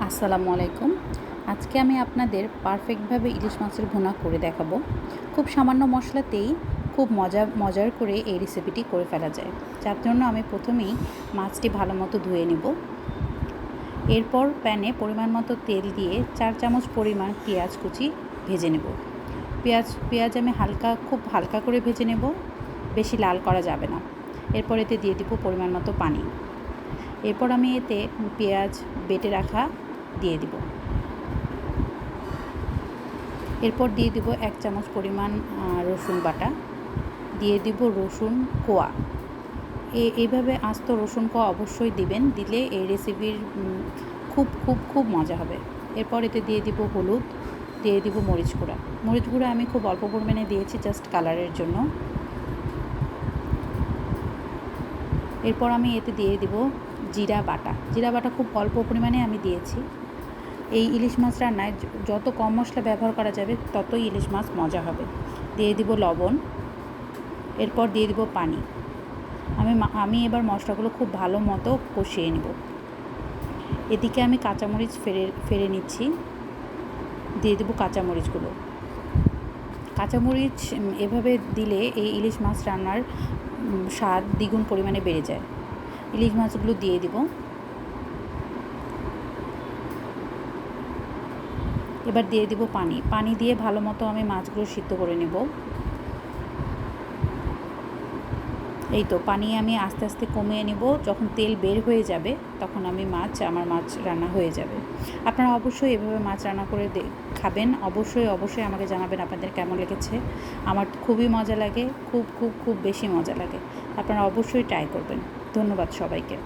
আসসালামু আলাইকুম। আজকে আমি আপনাদের পারফেক্টভাবে ইলিশ মাছের ভুনা করে দেখাবো। খুব সামান্য মশলাতেই খুব মজার করে এই রেসিপিটি করে ফেলা যায়। যার জন্য আমি প্রথমেই মাছটি ভালো মতো ধুয়ে নেব। এরপর প্যানে পরিমাণ মতো তেল দিয়ে 4 চামচ পরিমাণ পেঁয়াজ কুচি ভেজে নেব। পেঁয়াজ আমি খুব হালকা করে ভেজে নেব, বেশি লাল করা যাবে না। এরপর এতে দিয়ে দিব পরিমাণ মতো পানি। এরপর আমি এতে পেঁয়াজ বেটে রাখা দিয়ে দিব। এরপর দিয়ে দিব 1 চামচ পরিমাণ রসুন বাটা, দিয়ে দিব রসুন কোয়া। এইভাবে আস্ত রসুন কোয়া অবশ্যই দিবেন, দিলে এই রেসিপির খুব মজা হবে। এরপর এতে দিয়ে দিব হলুদ, দিয়ে দিব মরিচ গুঁড়া আমি খুব অল্প পরিমাণে দিয়েছি, জাস্ট কালারের জন্য। এরপর আমি এতে দিয়ে দিব জিরা বাটা খুব অল্প পরিমাণে আমি দিয়েছি। এই ইলিশ মাছ রান্নায় যত কম মশলা ব্যবহার করা যাবে ততই ইলিশ মাছ মজা হবে। দিয়ে দিব লবণ, এরপর দিয়ে দিব পানি। আমি এবার মশলাগুলো খুব ভালো মতো কষিয়ে নেব। এদিকে আমি কাঁচামরিচ ফেড়ে নিচ্ছি, দিয়ে দেবো কাঁচামরিচগুলো। কাঁচামরিচ এভাবে দিলে এই ইলিশ মাছ রান্নার স্বাদ দ্বিগুণ পরিমাণে বেড়ে যায়। ইলিশ মাছগুলো দিয়ে দিব। এবার দিয়ে দিব পানি দিয়ে ভালো মতো আমি মাছগুলো সিদ্ধ করে নেব। এই তো পানি আমি আস্তে আস্তে কমিয়ে নেব। যখন তেল বের হয়ে যাবে তখন আমার মাছ রান্না হয়ে যাবে। আপনারা অবশ্যই এভাবে মাছ রান্না করে খাবেন। অবশ্যই আমাকে জানাবেন আপনাদের কেমন লেগেছে। আমার খুবই মজা লাগে, খুব বেশি মজা লাগে। আপনারা অবশ্যই ট্রাই করবেন। ধন্যবাদ সবাইকে।